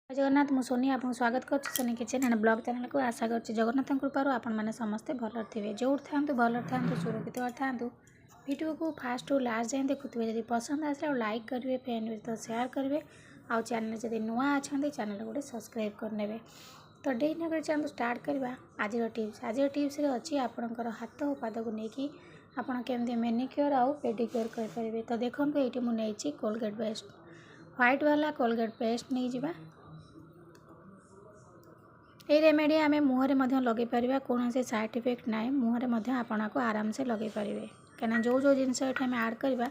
जगन्नाथ मु सोनी आपको स्वागत कर Soni kitchen and blog channel को आशा कर जगन्नाथ कृपार आपण मैंने समस्ते भल थे जो था भल था सुरक्षित था वीडियो को फास्ट टू लास्ट जाए देखुए जब पसंद आसे लाइक करेंगे फ्रेंड तो शेयर करेंगे आउ चैनल जब नुआ अच्छा चैनल गोटे सब्सक्राइब करने तो डे नगर चैनल स्टार्ट करवा आज टिप्स अच्छी आपणकर हाथ और पाद को लेकिन आपड़ केमती मेनिक्योर आउ पेडिक्योर करेंगे तो देखो ये मुझे कोलगेट पेस्ट व्हाइट वाला कोलगेट पेस्ट नहीं जावा ये रेमेडी आम मुहरे लगे पार कौन से साइड इफेक्ट ना मुहरे आपन को आराम से लगे पारे कहीं जो जो जिनस ये ऐड करवा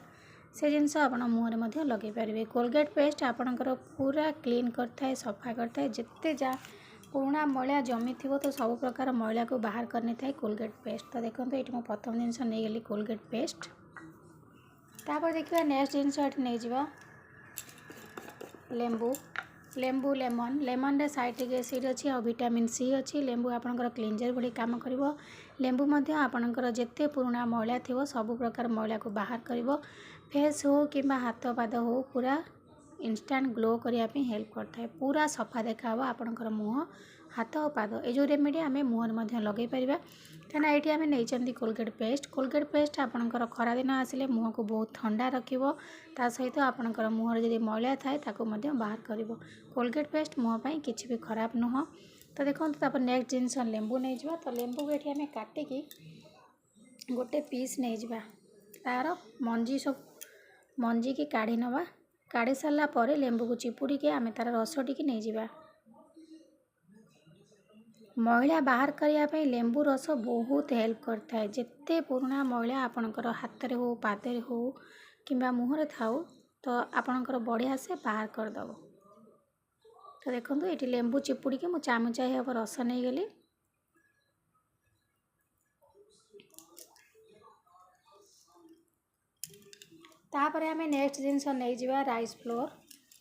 से जिनस आप मुहरे लगे पारे कोलगेट पेस्ट आपणकर पूरा क्लीन करता है सफा करता है जिते जा पुराना मैला जमी थी तो सब प्रकार मैला को बाहर करनी था कोलगेट पेस्ट तो देखो ये मुझे प्रथम जिनस नहीं गली कोलगेट पेस्ट तापर देखा नेक्स्ट जिनस ये नहीं जावा लेंबू लेंबू लेमन लेमन रे साइट्रिक एसिड अच्छी और विटामिन सी अच्छी लेंबू आपणकर क्लींजर भली काम करिवो लेंबू मध्य आपणकर जेते पुराना मैला थिवो सब प्रकार मैला को बाहर करिवो फेस हो किंबा हाथ पाद हो पूरा इंस्टेंट ग्लो करिया पे हेल्प करता है पूरा सफा देखा आपणकर मुँह हाथ और पाद ये जो रेमेडी आम मुहर मध्य लगे पारिबा कहीं ये आम नहीं कोलगेट पेस्ट आपणकर खरा दिन आसिले मुँह को बहुत ठंडा रखिवो ता सहित आपणकर मुहर जदि मैला थाए ताको मध्य बाहर करिवो कोलगेट पेस्ट मुँह पर किसी भी खराब नुह तो देखो तापर नेक्स्ट जिनस लेंबू नहीं जावा तो लेंबू को ये आम काटिकी गोटे पीस नहीं जावा तार मंजी सब मंजी की काढ़ी नवा काढ़ी सारा पर लेंबू को चिपुड़ी के आम तार रस टी नहीं जावा मैला बाहर करने लेंबू रस बहुत हेल्प करता है जिते पुराना मैला आपणकर हाथ में हो पादे हो किंबा मुहरे थाउ तो आपणकर बढ़िया से बाहर करदेव तो देखो ये लेंबू चिपुड़ी के मुझे चामुचाई हम रस नहीं गली तापर आम नेक्स्ट जिनस नहीं जावा राइस फ्लोर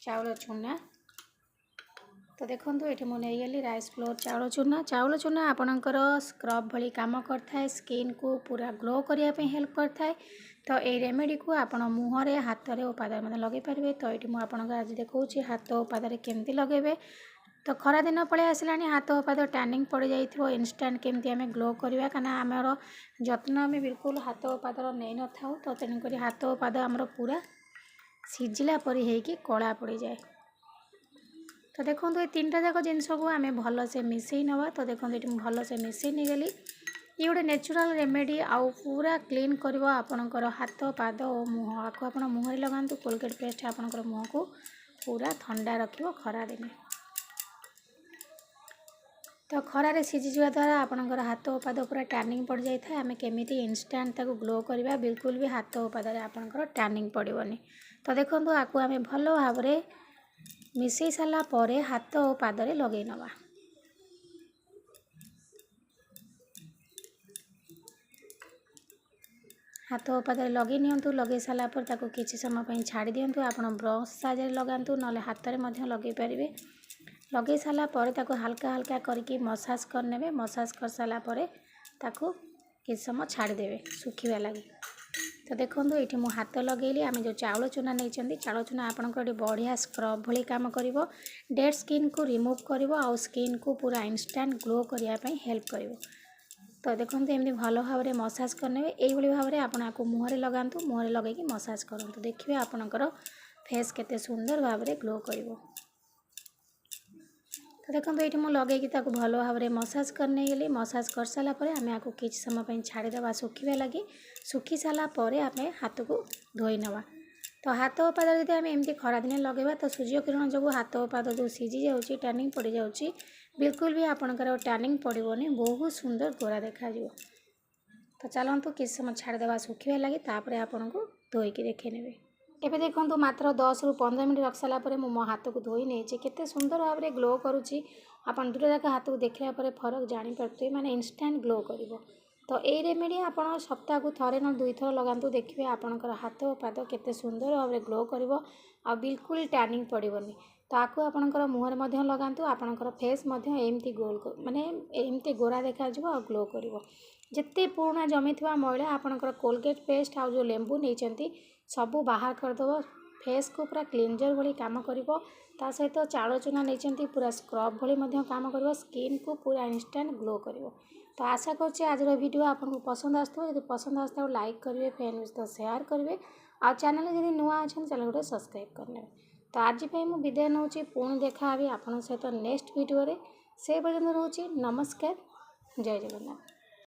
चाउल चूना तो देखो ये मुझे नहीं गली राइस फ्लोर चाउल चूना आपणकर स्क्रब भली काम करता है स्किन को पूरा ग्लो करने हेल्प करता है तो ये रेमेडी को आप मुहरे हाथ में और पाद में लगे पारे तो ये मुझे आज देखा हाथ और पादे केमती लगेबे तो खरा दिन पड़े आसला हाथ और पाद टैनिंग पड़ जाइए इंस्टेंट केमती आम ग्लो करवा कहीं आमर जत्न आम बिल्कुल हाथ और पादर नहीं न था तो तेणुक हाथ और पाद आमर पूरा सीझिला परी होगी कला पड़ जाए तो देखो ये तीनटा जाक जिनस को आम भल से मिसई नवा तो देखो ये भल से मिसई नहीं गली ये गोटे नेचुरल रेमेडी आउ पूरा क्लीन कर आपणकर हाथ पाद और मुँह आपको आप मुहरे लगातु कोलगेट पेस्ट आपणकर मुँह को पूरा ठंडा रखियो खरा दिन तो खरारे सीझीजा द्वारा आपणकर हाथ और पाद पूरा टैनिंग पड़ जाए आम केमी इंस्टेंट ताको ग्लो करवा बिल्कुल भी हाथ और पादे आपणकर टैनिंग पड़ोनी तो देखो आपको आम भल भाव मिसई सारा पर हाथ और पादरे लगे नवा हाथ और पादरे लगे नियंतु लगे सारा पर ताको किसी समय छाड़ी दिंतु आप ब्रश साहाय्य लगातु ना हाथ में लगे पारे लगे सारा पर ताको हल्का हल्का करके मसाज करने मसाज कर सारा पर ताको किसी समय छाड़देवे सुखा लगे तो देखो ये मु हाथ लगेली आम जो चाउल चूना नहीं चाउल चूना आपंकर बढ़िया स्क्रब भली काम कर डेड स्किन को रिमूव कर आउ स्किन को पूरा इंस्टेंट ग्लो करने हेल्प कर तो देखो एमती भल भाव में मसाज करने ये भाव में आपको मुहरे लगातु मुहरे लगे मसाज करूँ देखिए आपणकर फेस केते सुंदर भाव में ग्लो कर तो देखो ये मुझे लगे भल भाव में मसाज करने गली मसाज कर सारापर आम आपको किसी समय छाड़देवा सुखा लगे सुखी सारापर आम हाथ को धोई नवा तो हाथ और पाद जब आम एमती खरा दिन लगेगा तो सूर्य किरण जो हाथ और पाद जो सीझी जाऊँगी टैनिंग पड़ जाऊँगी बिल्कुल भी आपणकर टैनिंग पड़ोनी बहुत सुंदर गोरा देखा तो चलतु किसी समय छाड़देवा सुखा लगे तापर आपन को धोईकी देखे ने एबे देखो मात्र 10 ରୁ 15 मिनट रख सारापर मो हाथ को धोई नहीं केते सुंदर भाव में ग्लो करुच्ची आप दूर जाक हाथ को देखला फरक जानीपे माने इंस्टेंट ग्लो कर तो ये रेमेडी आप सप्ताह को थरे न 2 थर लगातु देखिए आपणकर हाथ और पाद केते सुंदर भाव में ग्लो कर बिल्कुल टैनिंग पड़ोनी तो आपको आपणकर मुहरे लगातु आपणकर फेस एमती गोल माने एमती गोरा देखा ग्लो कर जिते पुराना जमी मैला आपणकर कोलगेट पेस्ट आ जो लेंबू नहीं सबू बाहर करदेव फेस को पूरा क्लींजर भली काम करिवो। ता सहित चाउଳ चूना नहीं पूरा स्क्रब भली मध्य काम करिवो, स्किन को पूरा इंस्टेंट ग्लो करिवो। तो आशा करछि आज वीडियो आपको पसंद आसो। यदि पसंद आसता लाइक करेंगे, फ्रेंड सहित शेयर करेंगे आ चैनल जब नुआ अच्छे चैनल गोटे सब्सक्राइब करने। तो आज मुझे विदाय नौ पुणी देखा आप सहित नेक्स्ट वीडियो से पर्यटन रोचे। नमस्कार, जय जगन्नाथ।